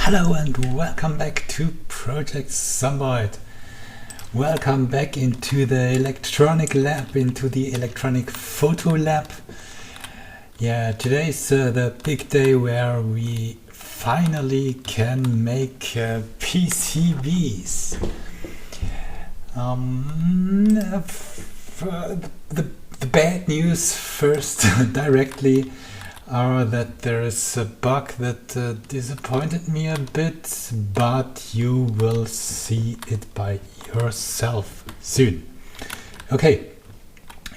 Hello and welcome back to Project Zomboid. Welcome back into the electronic lab, into the electronic photo lab. Yeah, today's the big day where we finally can make PCBs. The bad news first directly are that there is a bug that disappointed me a bit, but you will see it by yourself soon. Okay,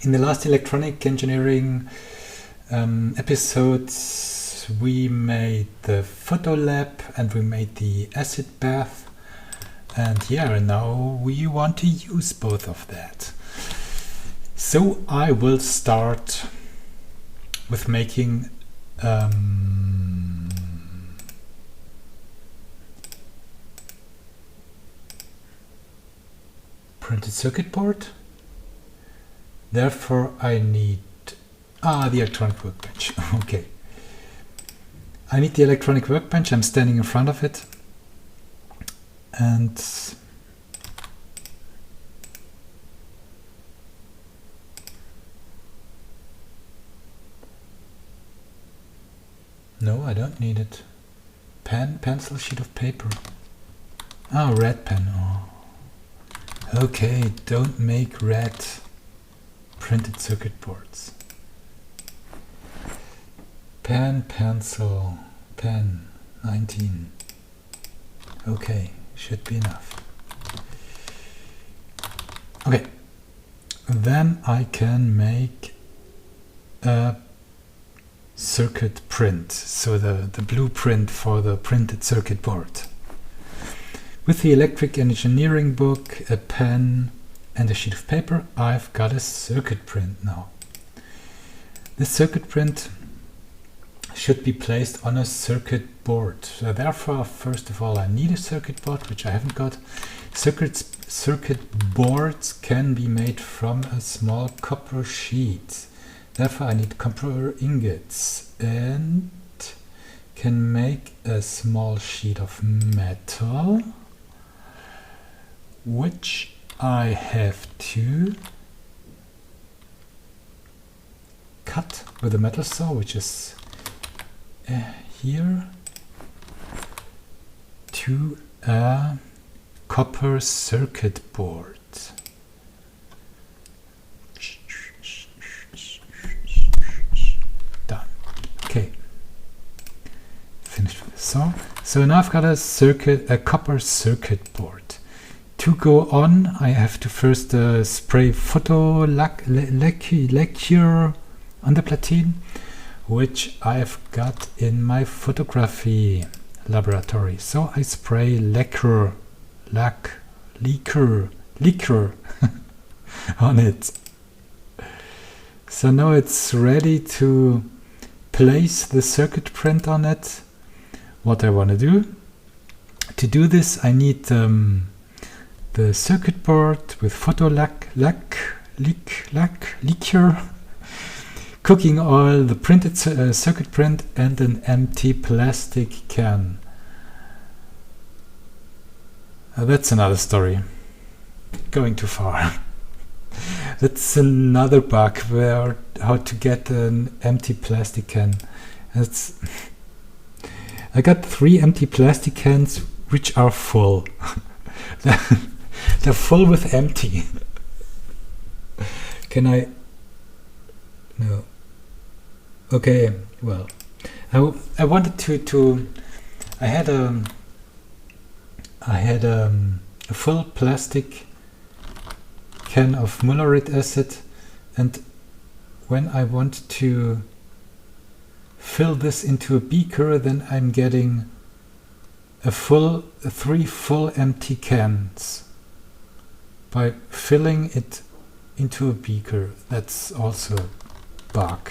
in the last electronic engineering episodes we made the photo lab and we made the acid bath, and yeah, now we want to use both of that. So I will start with making printed circuit board. Therefore I need the electronic workbench. Okay, I need the electronic workbench. I'm standing in front of it, and no, I don't need it. Pen, pencil, sheet of paper. Red pen. Okay, don't make red printed circuit boards. Pen, pencil, pen, 19. Okay, should be enough. Okay, then I can make a circuit print, so the blueprint for the printed circuit board. With the electric engineering book, a pen and a sheet of paper, I've got a circuit print now. This circuit print should be placed on a circuit board. So therefore, first of all, I need a circuit board, which I haven't got. Circuit boards can be made from a small copper sheet. Therefore I need copper ingots and can make a small sheet of metal, which I have to cut with a metal saw, which is here, to a copper circuit board. So now I've got a copper circuit board. To go on, I have to first spray photo lacquer on the platine, which I've got in my photography laboratory. So I spray lacquer on it. So now it's ready to place the circuit print on it. What I want to do this, I need the circuit board with photo lacquer, cooking oil, the printed circuit print, and an empty plastic can. That's another story. Going too far. That's another bug, where how to get an empty plastic can. I got 3 empty plastic cans which are full. They're full with empty. Can I? No. Okay, well, I wanted to I had a full plastic can of muriatic acid, and when I want to fill this into a beaker, then I'm getting 3 full empty cans by filling it into a beaker. That's also a bug.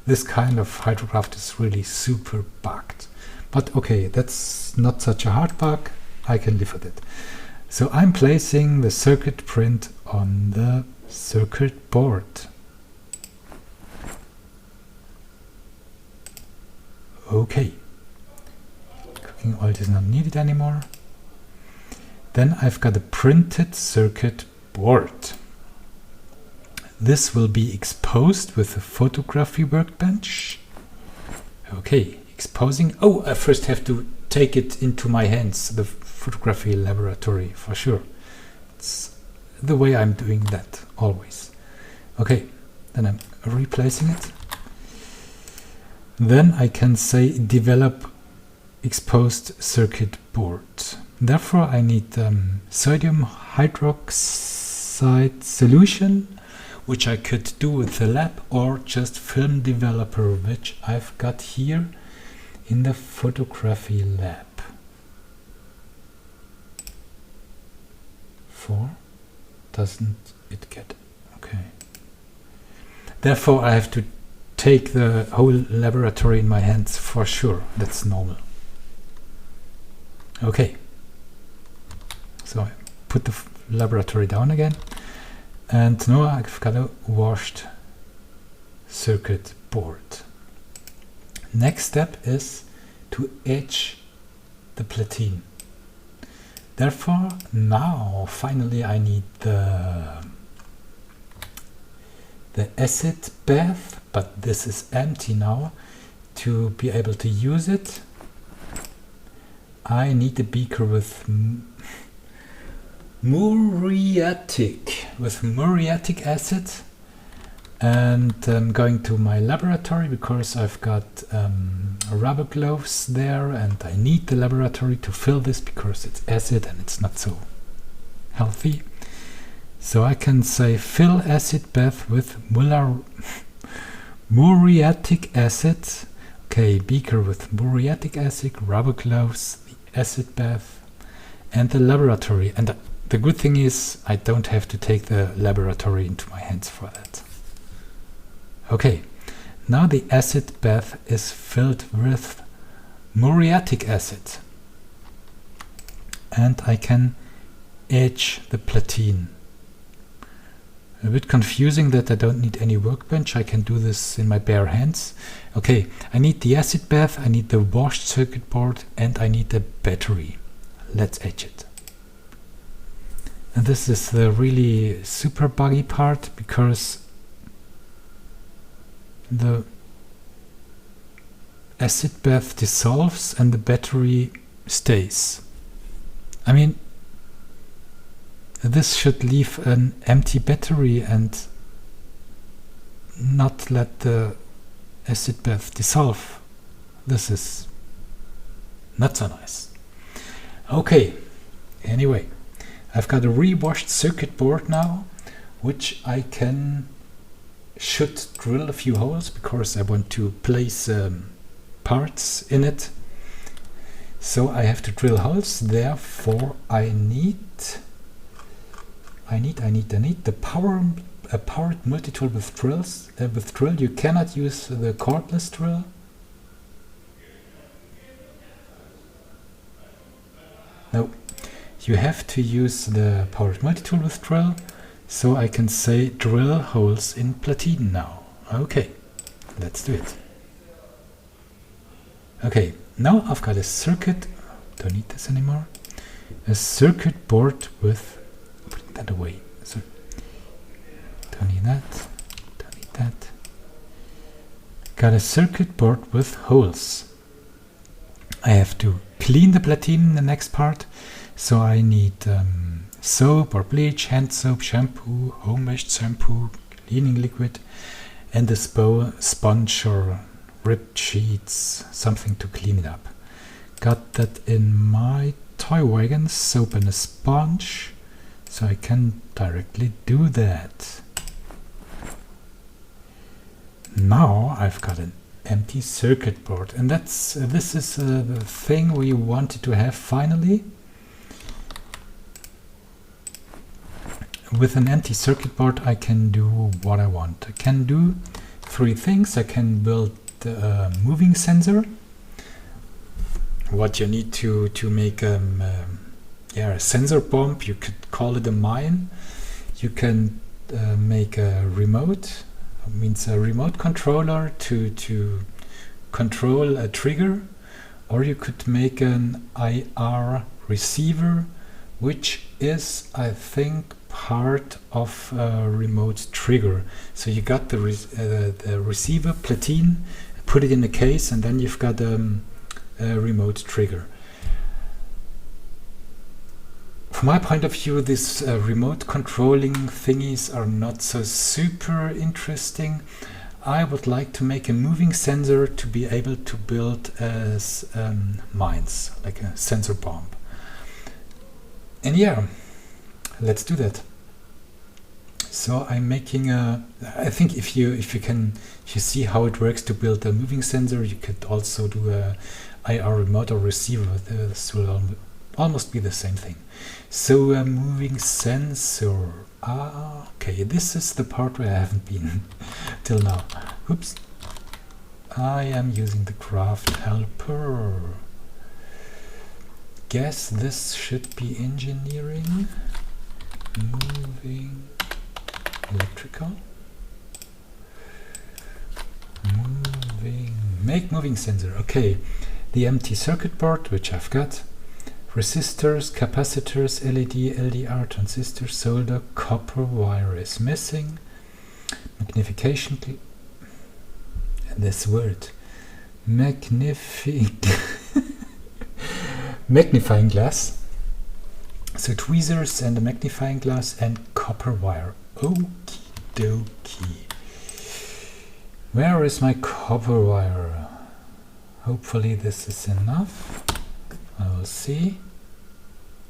This kind of hydrocraft is really super bugged. But okay, that's not such a hard bug. I can live with it. So I'm placing the circuit print on the circuit board. Okay. Working oil is not needed anymore. Then I've got a printed circuit board. This will be exposed with a photography workbench. Okay, exposing. Oh, I first have to take it into my hands, the photography laboratory, for sure. It's the way I'm doing that always. Okay, then I'm replacing it. Then I can say develop exposed circuit board. Therefore I need sodium hydroxide solution, which I could do with the lab or just film developer, which I've got here in the photography lab. 4 doesn't it get okay. Therefore I have to take the whole laboratory in my hands for sure. That's normal. Okay, so I put the laboratory down again, and now I've got a washed circuit board. Next step is to etch the platen. Therefore now finally I need the acid bath, but this is empty now. To be able to use it, I need a beaker with muriatic acid, and I'm going to my laboratory because I've got rubber gloves there, and I need the laboratory to fill this because it's acid and it's not so healthy. So I can say fill acid bath with muriatic acid. Okay, beaker with muriatic acid, rubber gloves, the acid bath, and the laboratory. And the good thing is I don't have to take the laboratory into my hands for that. Okay, now the acid bath is filled with muriatic acid, and I can etch the platen. A bit confusing that I don't need any workbench. I can do this in my bare hands. Okay, I need the acid bath, I need the washed circuit board, and I need the battery. Let's etch it. And this is the really super buggy part, because the acid bath dissolves and the battery stays. I mean, this should leave an empty battery and not let the acid bath dissolve. This is not so nice. Okay, anyway, I've got a re-washed circuit board now, which I should drill a few holes because I want to place parts in it. So I have to drill holes. Therefore I need the powered multi-tool with drills. With drill you cannot use the cordless drill. No, you have to use the powered multi-tool with drill. So I can say drill holes in platen now. Okay, let's do it. Okay, now I've got a circuit. Don't need this anymore. A circuit board with. Put that away. So don't need that. Don't need that. Got a circuit board with holes. I have to clean the platen in the next part. So I need soap or bleach, hand soap, shampoo, home washed shampoo, cleaning liquid, and a sponge or ripped sheets, something to clean it up. Got that in my toy wagon, soap and a sponge, so I can directly do that. Now I've got an empty circuit board, and this is the thing we wanted to have finally. With an empty circuit board I can do what I want. I can do 3 things. I can build a moving sensor. What you need to make a sensor bomb, you could call it a mine. You can make a remote, means a remote controller to control a trigger, Or you could make an IR receiver, which is, I think, part of a remote trigger. So you got the receiver platine, put it in a case, and then you've got a remote trigger. From my point of view, these remote controlling thingies are not so super interesting. I would like to make a moving sensor to be able to build as mines, like a sensor bomb. And yeah, let's do that. So I'm making a. I think if you see how it works to build a moving sensor, you could also do a IR remote or receiver. This will almost be the same thing. So a moving sensor. Okay, this is the part where I haven't been till now. Oops. I am using the craft helper. Guess this should be engineering. Moving electrical. Make moving sensor. Okay, the empty circuit board, which I've got. Resistors, capacitors, LED, LDR, transistors, solder, copper wire is missing. Magnification, this word, magnifying glass. So tweezers and a magnifying glass and copper wire. Okie dokie. Where is my copper wire? Hopefully this is enough. I will see.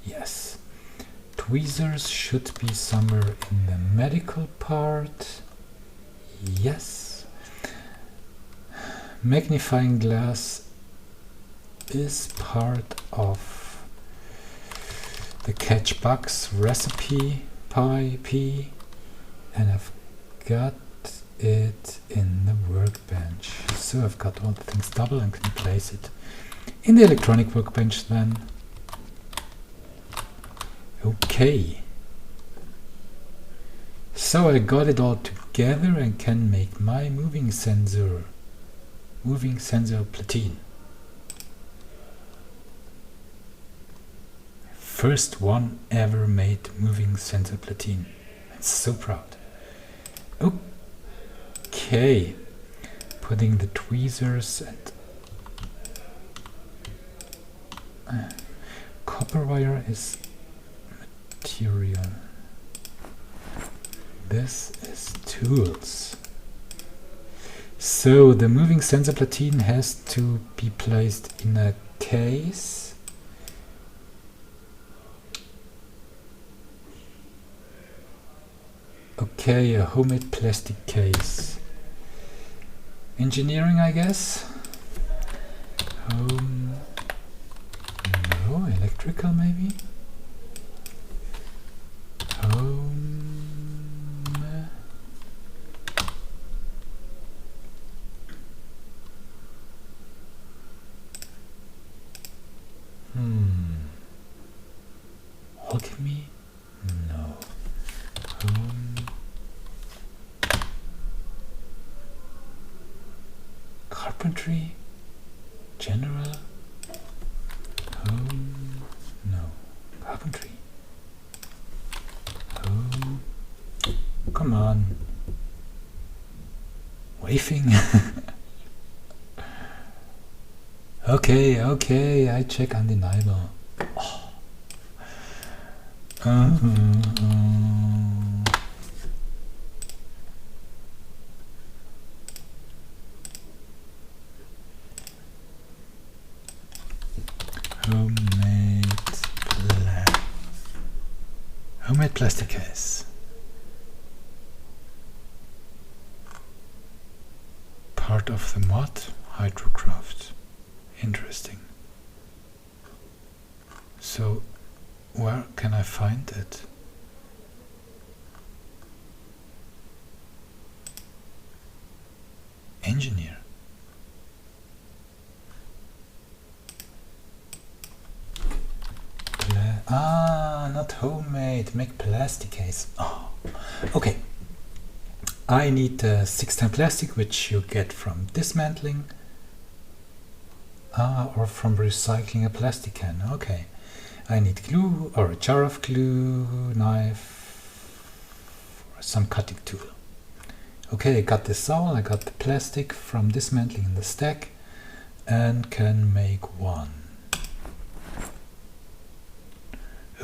Yes. Tweezers should be somewhere in the medical part. Yes. Magnifying glass is part of the catch box recipe P, and I've got it in the workbench. So I've got all the things double and can place it in the electronic workbench then. Okay. So I got it all together and can make my moving sensor platine. First one ever made moving sensor platine. I'm so proud. Okay. Putting the tweezers and copper wire is material. This is tools. So the moving sensor platine has to be placed in a case. Okay, a homemade plastic case. Engineering, I guess. No, electrical maybe. Alchemy? No. Carpentry? General? No. Carpentry? Come on. Wafing? Okay, I check undeniable. Homemade plastic case. Part of the mod Hydrocraft. Interesting. So where can I find it? Engineer. Not homemade. Make plastic case. Oh, okay. I need 6x plastic, which you get from dismantling. or from recycling a plastic can. Okay. I need glue or a jar of glue, knife, or some cutting tool. Okay, I got this all. I got the plastic from dismantling the stack and can make one.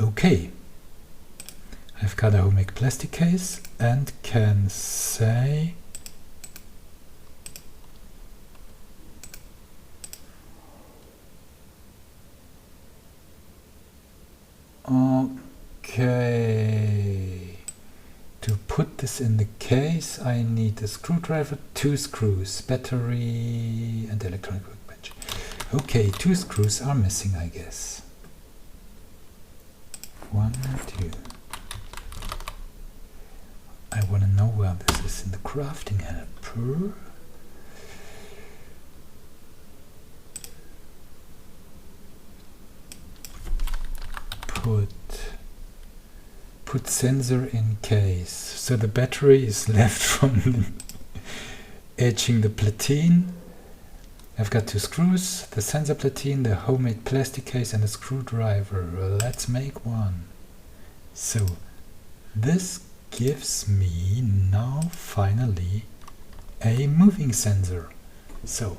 Okay. I've got a homemade plastic case and can say okay, to put this in the case I need a screwdriver, 2 screws, battery and electronic workbench. Okay, 2 screws are missing, I guess. 1, 2. I want to know where this is in the crafting helper. Put sensor in case. So the battery is left from etching the platine. I've got 2 screws, the sensor platine, the homemade plastic case and a screwdriver. Let's make one. So this gives me now finally a moving sensor. So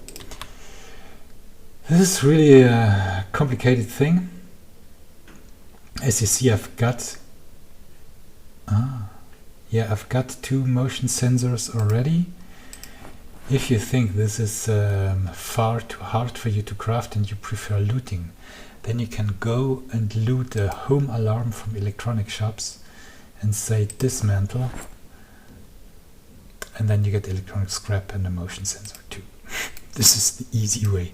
this is really a complicated thing. As you see, I've got I've got 2 motion sensors already. If you think this is far too hard for you to craft and you prefer looting, then you can go and loot a home alarm from electronic shops and say dismantle, and then you get electronic scrap and a motion sensor too. This is the easy way.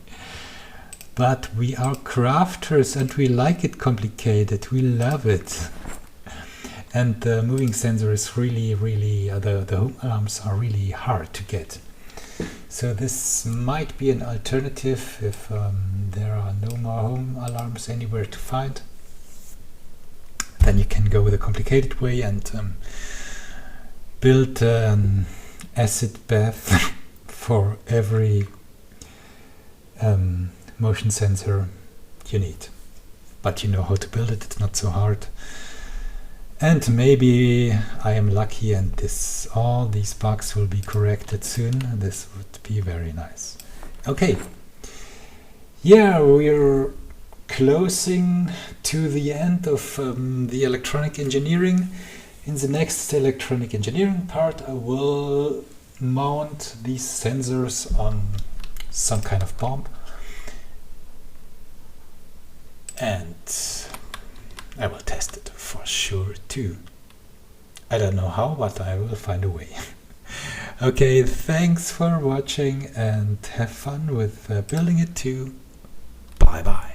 But we are crafters and we like it complicated, we love it. And the moving sensor is really, the home alarms are really hard to get. So this might be an alternative if there are no more home alarms anywhere to find. Then you can go with a complicated way and build an acid bath for every motion sensor you need. But you know how to build it, it's not so hard. And maybe I am lucky and all these bugs will be corrected soon. This would be very nice. Okay. Yeah, we're closing to the end of the electronic engineering. In the next electronic engineering part, I will mount these sensors on some kind of bomb. And I will test it for sure too. I don't know how, but I will find a way. Okay, thanks for watching and have fun with building it too. Bye bye.